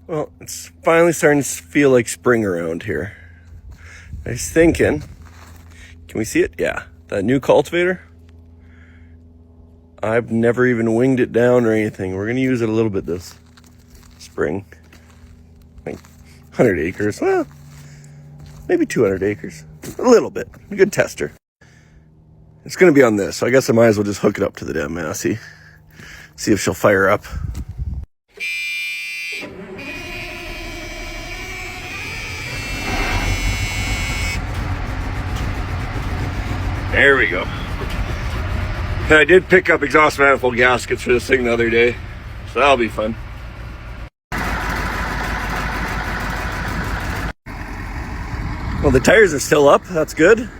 Well, it's finally starting to feel like spring around here. I was thinking, can we see it? Yeah, that new cultivator. I've never even winged it down or anything. We're gonna use it a little bit this spring. Like 100 acres, well, maybe 200 acres. A little bit, a good tester. It's gonna be on this, so I guess I might as well just hook it up to the damn Massey. See if she'll fire up. There we go. And I did pick up exhaust manifold gaskets for this thing the other day, so that'll be fun. Well, the tires are still up, that's good.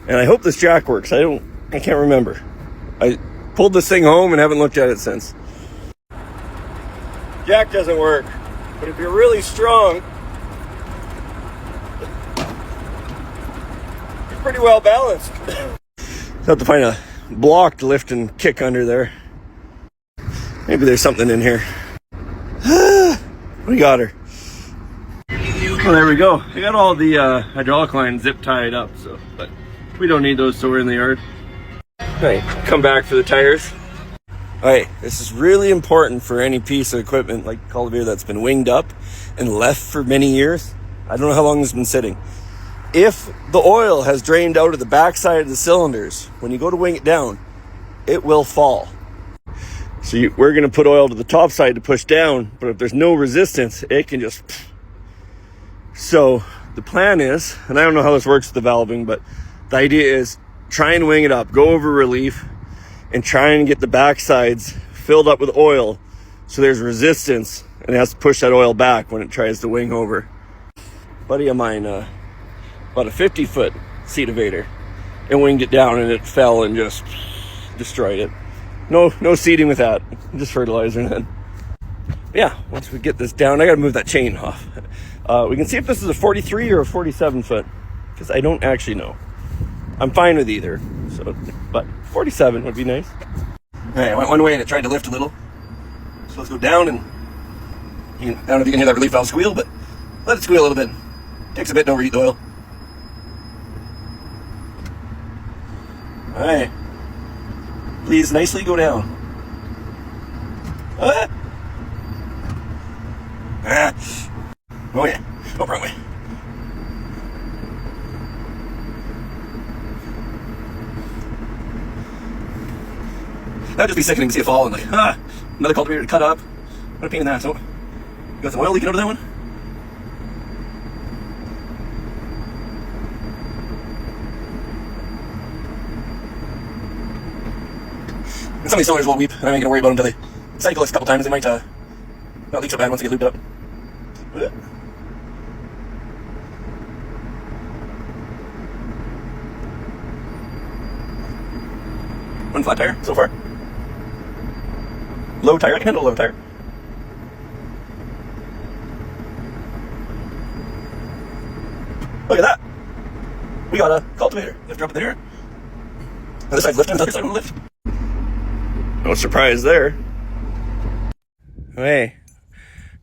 And I hope this jack works. I can't remember. I pulled this thing home and haven't looked at it since. Jack doesn't work, but if you're really strong, you're pretty well balanced. Have to find a block to lift and kick under there. Maybe there's something in here. We got her. Well, there we go. I got all the hydraulic lines zip tied up, but we don't need those, so we're in the yard. All right, come back for the tires. All right, this is really important for any piece of equipment like cultivator that's been winged up and left for many years. I don't know how long it's been sitting. If the oil has drained out of the backside of the cylinders, when you go to wing it down, it will fall. So we're going to put oil to the top side to push down, but if there's no resistance, it can just... So the plan is, and I don't know how this works with the valving, but the idea is try and wing it up, go over relief, and try and get the backsides filled up with oil so there's resistance and it has to push that oil back when it tries to wing over. Buddy of mine, about a 50-foot cultivator, and winged it down and it fell and just destroyed it. No seeding with that, just fertilizer and then. Yeah, once we get this down, I gotta move that chain off. We can see if this is a 43 or a 47 foot, because I don't actually know. I'm fine with either, but 47 would be nice. All right, I went one way and it tried to lift a little. So let's go down and, I don't know if you can hear that relief valve squeal, but let it squeal a little bit. Takes a bit to overheat the oil. All right, please nicely go down. Oh yeah, oh, wrong way. That'd just be sickening to see it fall and like, another cultivator to cut up. What a pain in the ass. Oh, you got some oil leaking out of that one? And some of these cylinders will weep, and I ain't gonna worry about them until they cycle a couple times. They might not leak so bad once they get lubed up. One flat tire so far. Low tire, I can handle a low tire. Look at that. We got a cultivator. Lift her up in there. And this side's lifting, the other side won't lift. No surprise there. Hey,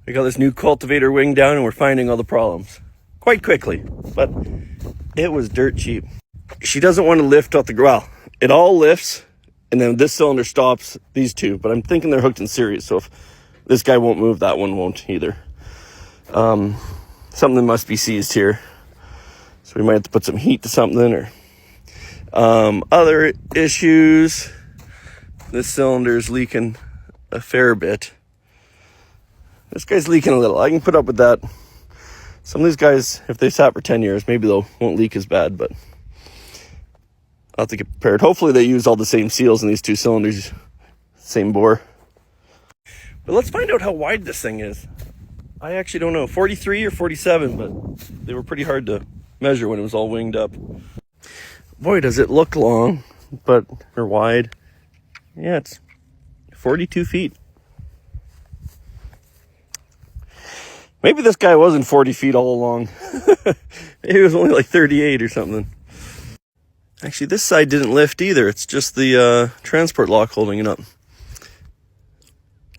we got this new cultivator wing down and we're finding all the problems. Quite quickly, but it was dirt cheap. She doesn't want to lift out the, well, it all lifts and then this cylinder stops these two, but I'm thinking they're hooked in series, so if this guy won't move, that one won't either. Something must be seized here. So we might have to put some heat to something or other issues. This cylinder's leaking a fair bit. This guy's leaking a little. I can put up with that. Some of these guys, if they sat for 10 years, maybe they won't leak as bad, but I'll have to get prepared. Hopefully they use all the same seals in these two cylinders, same bore. But let's find out how wide this thing is. I actually don't know, 43 or 47, but they were pretty hard to measure when it was all winged up. Boy, does it look long, or wide. Yeah, it's 42 feet. Maybe this guy wasn't 40 feet all along. Maybe it was only like 38 or something. Actually, this side didn't lift either. It's just the transport lock holding it up.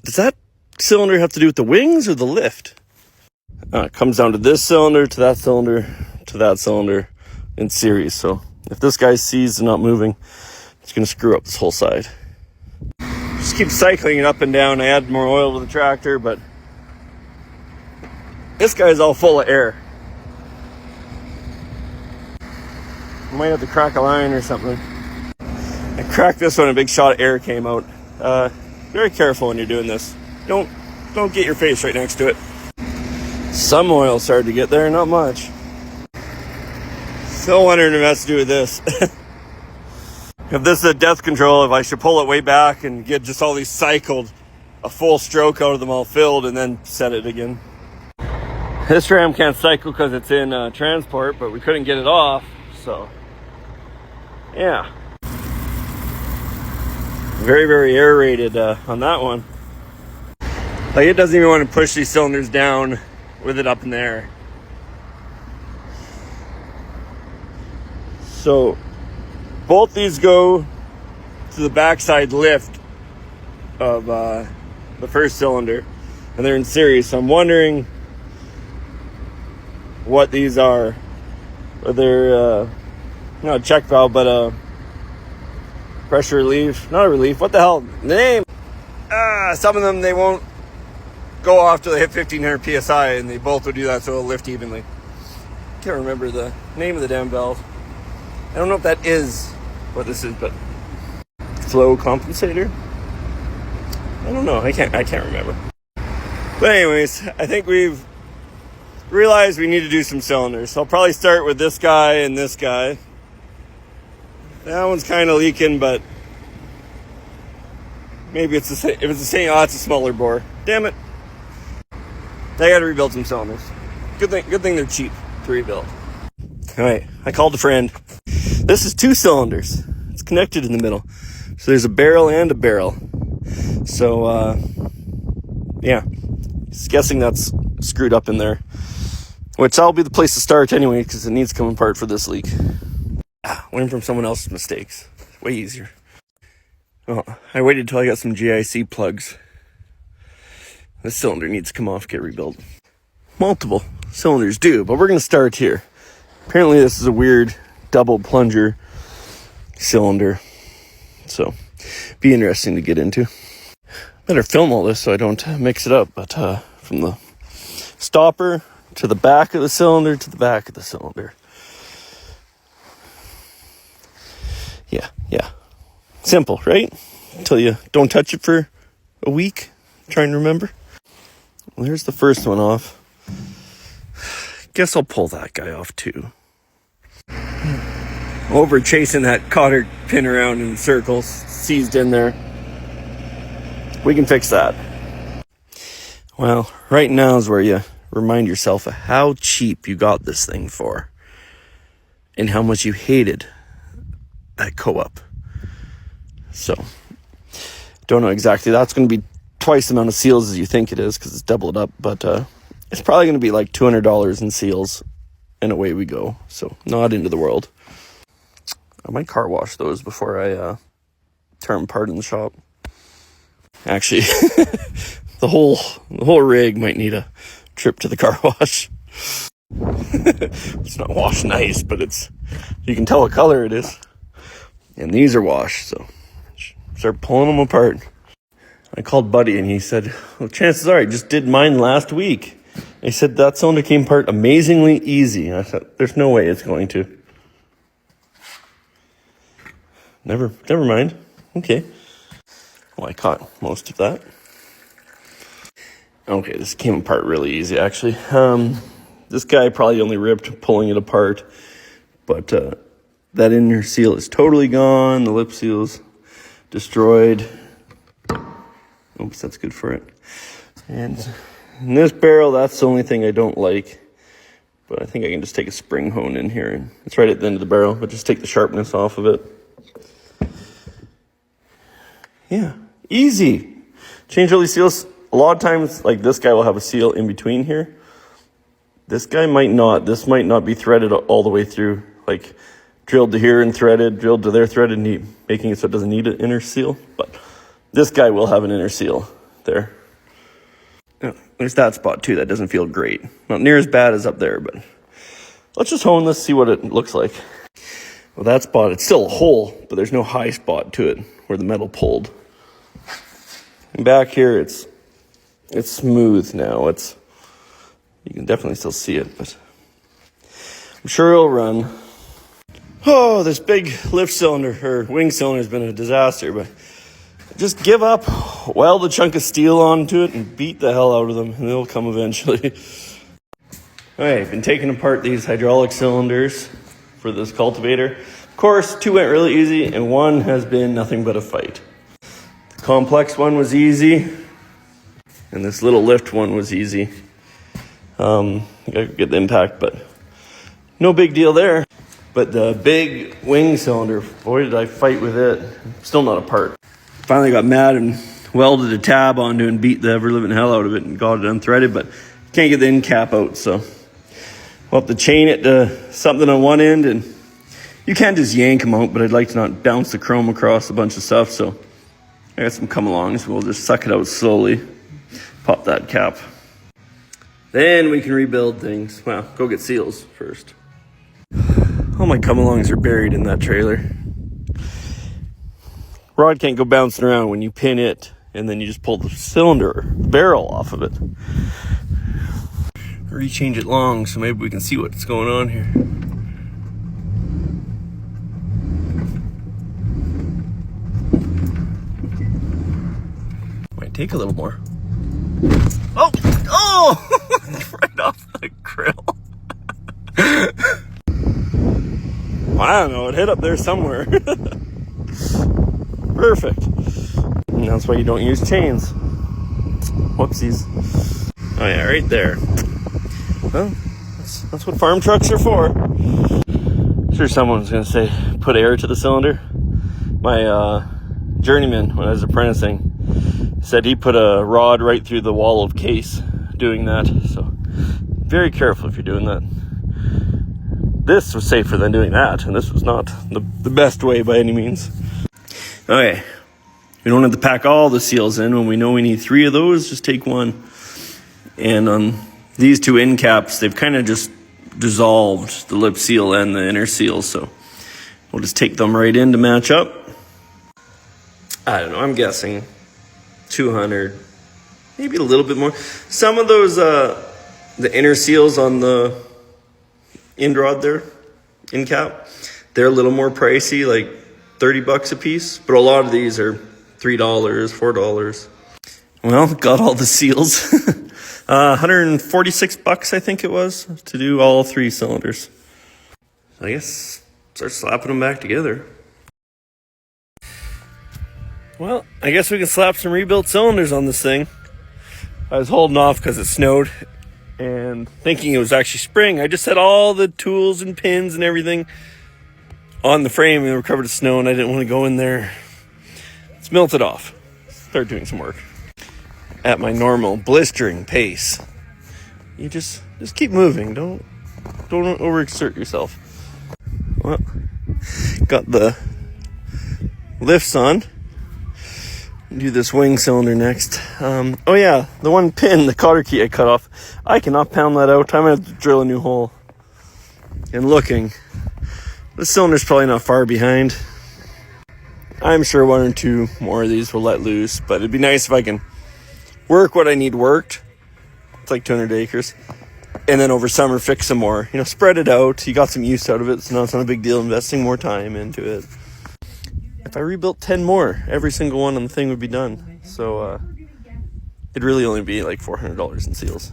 Does that cylinder have to do with the wings or the lift? It comes down to this cylinder, to that cylinder, to that cylinder in series. So if this guy sees and not moving, it's going to screw up this whole side. Just keep cycling it up and down. I add more oil to the tractor, but this guy's all full of air. I might have to crack a line or something. I cracked this one, a big shot of air came out. Very careful when you're doing this. Don't get your face right next to it. Some oil started to get there, not much. Still wondering if it has to do with this. If this is a depth control, if I should pull it way back and get just all these cycled, a full stroke out of them all filled, and then set it again. This ram can't cycle because it's in transport, but we couldn't get it off, so yeah. Very, very aerated on that one. Like, it doesn't even want to push these cylinders down with it up in the air. So both these go to the backside lift of the first cylinder, and they're in series. So I'm wondering what these are. They're not a check valve, but a pressure relief. Not a relief. What the hell? The name? Some of them, they won't go off till they hit 1500 psi, and they both will do that, so it'll lift evenly. Can't remember the name of the damn valve. I don't know if that is what this is, but flow compensator? I don't know. I can't remember. But anyways, I think we've realized we need to do some cylinders. So I'll probably start with this guy and this guy. That one's kind of leaking, but maybe it's the same. If it's the same, it's a smaller bore. Damn it. I got to rebuild some cylinders. Good thing they're cheap to rebuild. All right, I called a friend. This is 2 cylinders. It's connected in the middle. So there's a barrel and a barrel. So, yeah. Just guessing that's screwed up in there. Which that'll be the place to start anyway, because it needs to come apart for this leak. Learn from someone else's mistakes. Way easier. Oh, I waited until I got some GIC plugs. This cylinder needs to come off, get rebuilt. Multiple cylinders do, but we're going to start here. Apparently this is a weird double plunger cylinder. So, be interesting to get into. Better film all this so I don't mix it up. But from the stopper to the back of the cylinder to the back of the cylinder. Yeah. Simple, right? Until you don't touch it for a week. Trying to remember. Well, here's the first one off. Guess I'll pull that guy off too. Over chasing that cotter pin around in circles, seized in there. We can fix that. Well, right now is where you remind yourself of how cheap you got this thing for. And how much you hated that co-op. So, don't know exactly. That's going to be twice the amount of seals as you think it is, because it's doubled up. But it's probably going to be like $200 in seals, and away we go. So, not into the world. I might car wash those before I tear them apart in the shop. Actually, the whole rig might need a trip to the car wash. It's not washed nice, but you can tell what color it is. And these are washed, so start pulling them apart. I called Buddy and he said, well, chances are I just did mine last week. He said that cylinder came apart amazingly easy. And I thought, there's no way it's going to. Never mind. Okay. Well, I caught most of that. Okay, this came apart really easy, actually. This guy probably only ripped pulling it apart, but that inner seal is totally gone. The lip seal's destroyed. Oops, that's good for it. And in this barrel, that's the only thing I don't like. But I think I can just take a spring hone in here. And it's right at the end of the barrel, but just take the sharpness off of it. Yeah, easy. Change all these seals. A lot of times, like this guy will have a seal in between here. This guy might not. This might not be threaded all the way through. Like drilled to here and threaded, drilled to there, threaded, making it so it doesn't need an inner seal. But this guy will have an inner seal there. There's that spot too that doesn't feel great. Not near as bad as up there, but let's just hone this, see what it looks like. Well, that spot, it's still a hole, but there's no high spot to it where the metal pulled. And back here, it's smooth now. You can definitely still see it, but I'm sure it'll run. Oh, this big lift cylinder or wing cylinder has been a disaster, but just give up, weld a chunk of steel onto it, and beat the hell out of them, and they'll come eventually. Okay, I've been taking apart these hydraulic cylinders for this cultivator. Of course, 2 went really easy, and 1 has been nothing but a fight. The complex one was easy, and this little lift one was easy. I gotta get the impact, but no big deal there. But the big wing cylinder, boy, did I fight with it. Still not apart. Finally got mad and welded a tab onto it and beat the ever-living hell out of it and got it unthreaded, but can't get the end cap out, so we'll have to chain it to something on one end, and you can't just yank them out, but I'd like to not bounce the chrome across a bunch of stuff, so I got some come-alongs. We'll just suck it out slowly, pop that cap. Then we can rebuild things. Well, go get seals first. All my come-alongs are buried in that trailer. Rod can't go bouncing around when you pin it, and then you just pull the cylinder barrel off of it. Rechange it long, so maybe we can see what's going on here. Might take a little more. Oh! Right off the grill. I don't know, it hit up there somewhere. Perfect. And that's why you don't use chains. Whoopsies. Oh yeah, right there. Well, that's what farm trucks are for. Sure, someone's gonna say put air to the cylinder. My journeyman, when I was apprenticing, said he put a rod right through the wall of case doing that. So very careful if you're doing that. This was safer than doing that, and this was not the best way by any means. Okay, we don't have to pack all the seals in. When we know we need 3 of those, just take 1. And on these 2 end caps, they've kind of just dissolved the lip seal and the inner seal, so we'll just take them right in to match up. I don't know, I'm guessing 200, maybe a little bit more. Some of those, the inner seals on the end rod there, end cap, they're a little more pricey, like $30 a piece, but a lot of these are $3, $4. Well, got all the seals. $146, I think it was, to do all 3 cylinders. I guess start slapping them back together. Well, I guess we can slap some rebuilt cylinders on this thing. I was holding off because it snowed and thinking it was actually spring. I just had all the tools and pins and everything on the frame, and they were covered in snow, and I didn't want to go in there. Let's melt it off. Start doing some work at my normal blistering pace. You just keep moving. Don't overexert yourself. Well, got the lifts on. Do this wing cylinder next. Oh yeah, the one pin, the cotter key I cut off, I cannot pound that out. I'm gonna have to drill a new hole. And looking, the cylinder's probably not far behind. I'm sure 1 or 2 more of these will let loose, but it'd be nice if I can work what I need worked. It's like 200 acres. And then over summer, fix some more. You know, spread it out. You got some use out of it, so now it's not a big deal investing more time into it. If I rebuilt 10 more, every single one on the thing would be done. So it'd really only be like $400 in seals.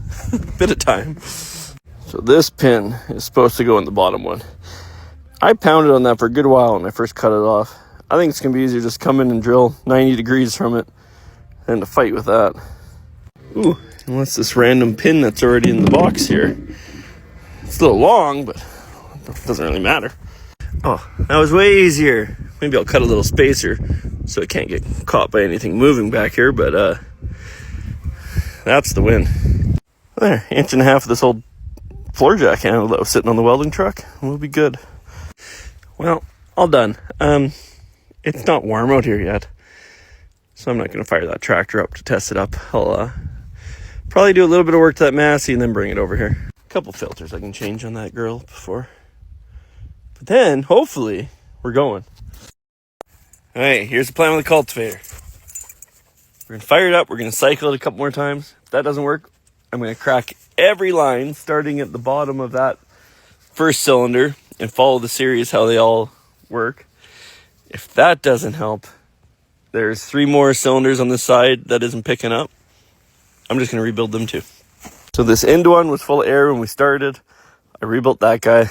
Bit of time. So this pin is supposed to go in the bottom one. I pounded on that for a good while when I first cut it off. I think it's going to be easier just come in and drill 90 degrees from it than to fight with that. Ooh, unless this random pin that's already in the box here. It's a little long, but it doesn't really matter. Oh, that was way easier. Maybe I'll cut a little spacer so it can't get caught by anything moving back here, but that's the win. There, 1.5 inches of this old floor jack handle that was sitting on the welding truck. We'll be good. Well, all done. It's not warm out here yet, so I'm not going to fire that tractor up to test it up. I'll Probably do a little bit of work to that Massey and then bring it over here. A couple filters I can change on that girl before. But then, hopefully, we're going. All right, here's the plan with the cultivator. We're going to fire it up. We're going to cycle it a couple more times. If that doesn't work, I'm going to crack every line starting at the bottom of that first cylinder and follow the series how they all work. If that doesn't help, there's 3 more cylinders on this side that isn't picking up. I'm just going to rebuild them too. So this end one was full of air when we started. I rebuilt that guy.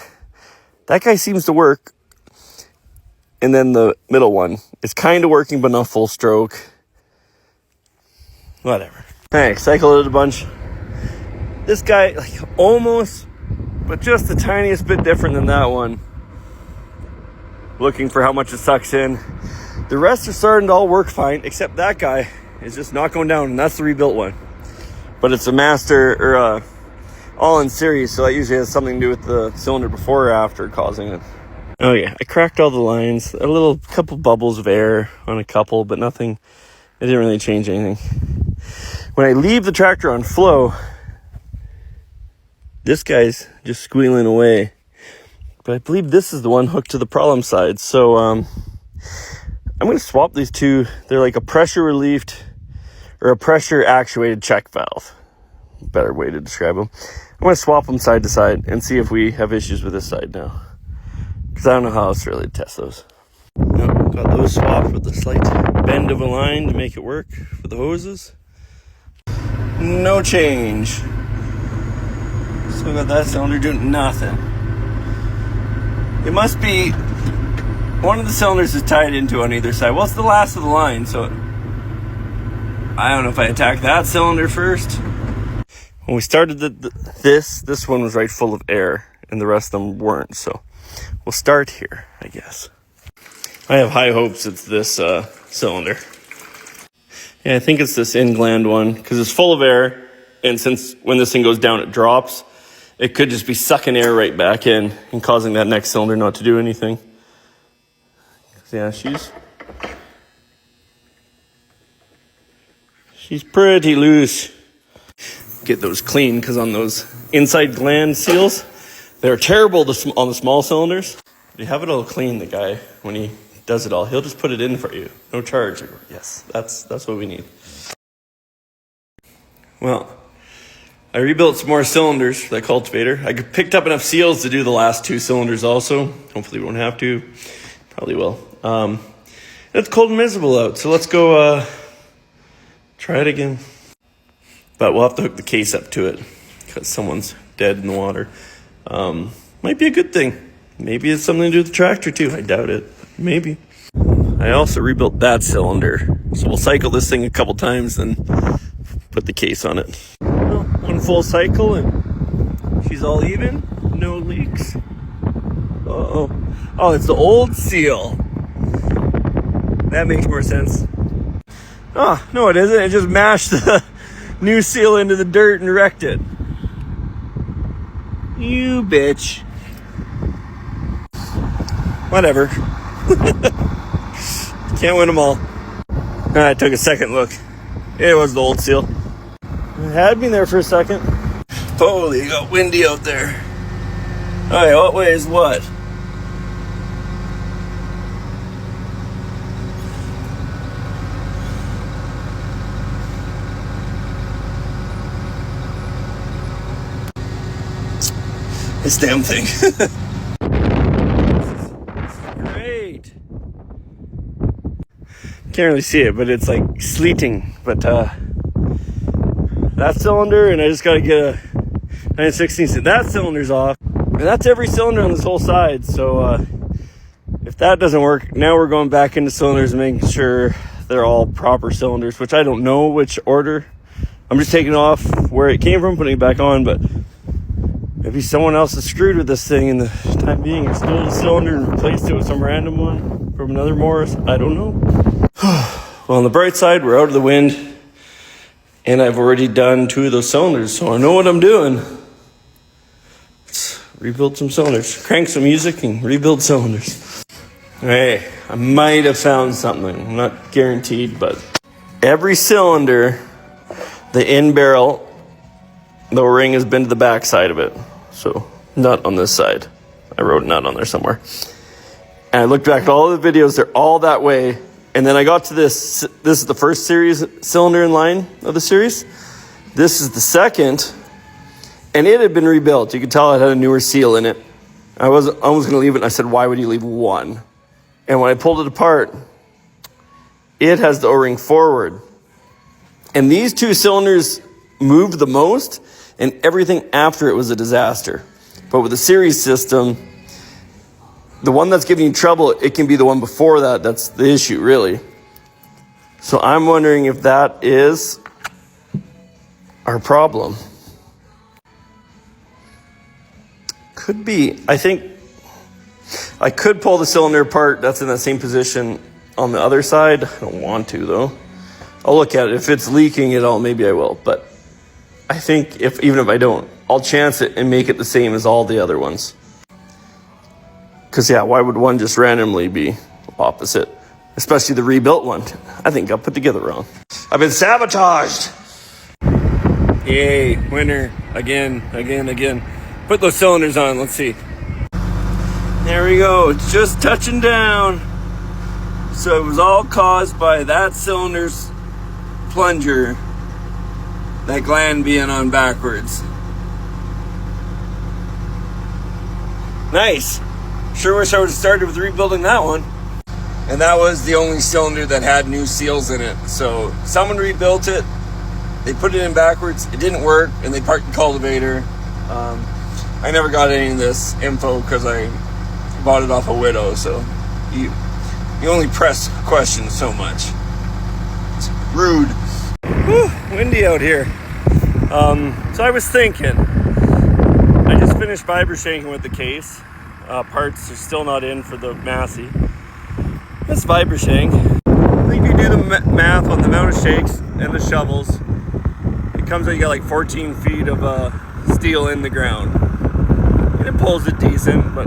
That guy seems to work. And then the middle one is kind of working, but not full stroke. Whatever. All right, cycled it a bunch. This guy, like almost, but just the tiniest bit different than that one. Looking for how much it sucks in. The rest are starting to all work fine, except that guy is just not going down, and that's the rebuilt one. But it's a master, or all in series, so that usually has something to do with the cylinder before or after causing it. Oh yeah, I cracked all the lines. A couple bubbles of air on a couple, but nothing. It didn't really change anything. When I leave the tractor on flow, this guy's just squealing away. But I believe this is the one hooked to the problem side. So I'm going to swap these two. They're like a pressure relieved or a pressure actuated check valve. Better way to describe them. I'm going to swap them side to side and see if we have issues with this side now. Because I don't know how else to really test those. Nope, got those swapped with a slight bend of a line to make it work for the hoses. No change. Still got that cylinder doing nothing. It must be one of the cylinders is tied into on either side. Well, it's the last of the line, so I don't know if I attack that cylinder first. When we started this one was right full of air, and the rest of them weren't. So we'll start here, I guess. I have high hopes it's this cylinder. Yeah, I think it's this in-gland one because it's full of air, and since when this thing goes down, it drops. It could just be sucking air right back in and causing that next cylinder not to do anything. Yeah, she's pretty loose. Get those clean because on those inside gland seals, they're terrible on the small cylinders. If you have it all clean, the guy, when he does it all, he'll just put it in for you. No charge. Yes, that's what we need. Well, I rebuilt some more cylinders for that cultivator. I picked up enough seals to do the last 2 cylinders also. Hopefully we won't have to. Probably will. It's cold and miserable out, so let's go try it again. But we'll have to hook the case up to it because someone's dead in the water. Might be a good thing. Maybe it's something to do with the tractor too. I doubt it. Maybe. I also rebuilt that cylinder. So we'll cycle this thing a couple times and put the case on it. Well, one full cycle and she's all even. No leaks. Uh-oh. Oh, it's the old seal. That makes more sense. Oh, no it isn't. It just mashed the new seal into the dirt and wrecked it. You bitch. Whatever. Can't win them all. I took a second look. It was the old seal. It had me there for a second. Holy, it got windy out there. Alright, what weighs what? This damn thing. Great. Can't really see it, but it's like sleeting. But that cylinder, and I just gotta get a 9/16. That cylinder's off. And that's every cylinder on this whole side. So if that doesn't work, now we're going back into cylinders and making sure they're all proper cylinders, which I don't know which order. I'm just taking off where it came from, putting it back on, but maybe someone else is screwed with this thing in the time being and stole the cylinder and replaced it with some random one from another Morris. I don't know. Well, on the bright side, we're out of the wind, and I've already done 2 of those cylinders, so I know what I'm doing. Let's rebuild some cylinders, crank some music, and rebuild cylinders. Hey, I might have found something. I'm not guaranteed, but every cylinder, the end barrel the O-ring has been to the back side of it. So nut on this side. I wrote nut on there somewhere. And I looked back at all the videos, they're all that way. And then I got to this. This is the first series cylinder in line of the series. This is the second. And it had been rebuilt. You could tell it had a newer seal in it. I was almost going to leave it. And I said, why would you leave one? And when I pulled it apart, it has the O-ring forward. And these two cylinders moved the most, and everything after it was a disaster. But with the series system, the one that's giving you trouble, it can be the one before that. That's the issue, really. So I'm wondering if that is our problem. Could be. I think I could pull the cylinder apart. That's in the same position on the other side. I don't want to, though. I'll look at it. If it's leaking at all, maybe I will. But I think even if I don't, I'll chance it and make it the same as all the other ones. Because, yeah, why would one just randomly be opposite? Especially the rebuilt one. I think got put together wrong. I've been sabotaged. Yay, winner. Again. Put those cylinders on. Let's see. There we go. It's just touching down. So it was all caused by that cylinder's plunger, that gland being on backwards. Nice. Sure wish I would have started with rebuilding that one. And that was the only cylinder that had new seals in it. So someone rebuilt it. They put it in backwards. It didn't work, and they parked the cultivator. I never got any of this info because I bought it off a widow. So you only press questions so much. It's rude. Whew, windy out here. So I was thinking, I just finished fiber shanking with the case. Parts are still not in for the Massey. This fiber shank, I think if you do the math on the amount of shakes and the shovels, it comes out you got like 14 feet of steel in the ground. And it pulls it decent, but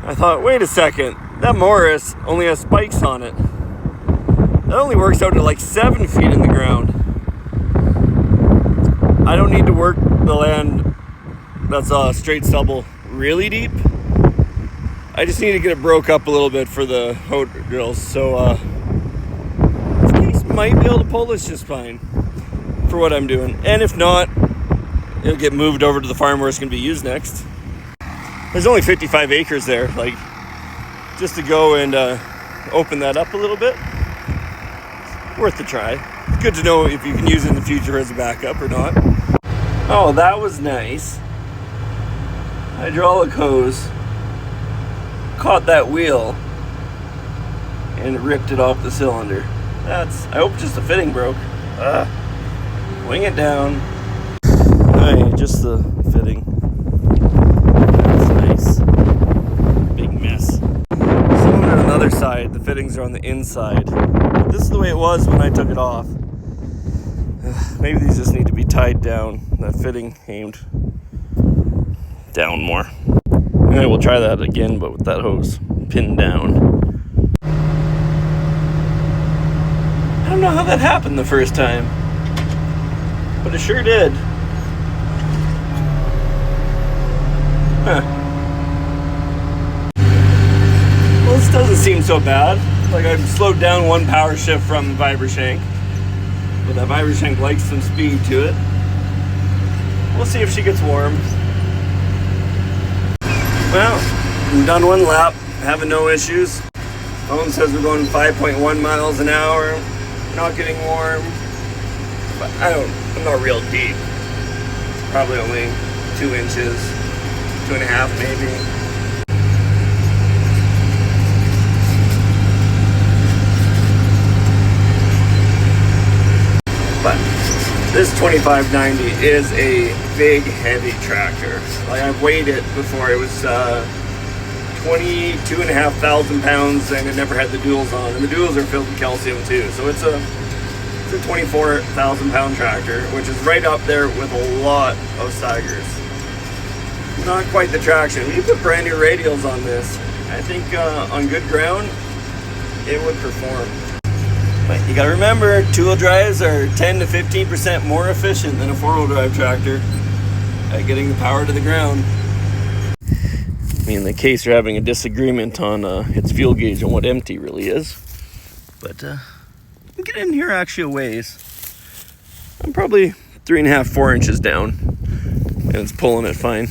I thought, wait a second, that Morris only has spikes on it. That only works out to like 7 feet in the ground. I don't need to work the land that's straight stubble really deep. I just need to get it broke up a little bit for the hoe drills. So this case might be able to pull this just fine for what I'm doing. And if not, it'll get moved over to the farm where it's going to be used next. There's only 55 acres there. Like, just to go and open that up a little bit, worth a try. It's good to know if you can use it in the future as a backup or not. Oh, that was nice. Hydraulic hose caught that wheel and ripped it off the cylinder. I hope just the fitting broke. Wing it down. Alright, just the fitting. That's nice. Big mess. Cylinder on the other side, the fittings are on the inside. This is the way it was when I took it off. Maybe these just need to be tied down. That fitting aimed down more. Alright, we'll try that again, but with that hose pinned down. I don't know how that happened the first time, but it sure did. Huh. Well, this doesn't seem so bad. Like, I've slowed down one power shift from the fiber shank, but that fiber shank likes some speed to it. We'll see if she gets warm. Well, we've done one lap, having no issues. Phone says we're going 5.1 miles an hour. Not getting warm, but I'm not real deep. Probably only 2 inches, 2.5 maybe. But this 2590 is a big, heavy tractor. Like, I've weighed it before. It was 22,500 pounds, and it never had the duals on. And the duals are filled with calcium too. So it's a 24,000 pound tractor, which is right up there with a lot of Steigers. Not quite the traction. When you put brand new radials on this, I think on good ground, it would perform. But you gotta remember, 2-wheel drives are 10 to 15% more efficient than a 4-wheel drive tractor. at getting the power to the ground. Me and the case are having a disagreement on its fuel gauge and what empty really is. But we get in here actually a ways. I'm probably 3.5, 4 inches down, and it's pulling it fine.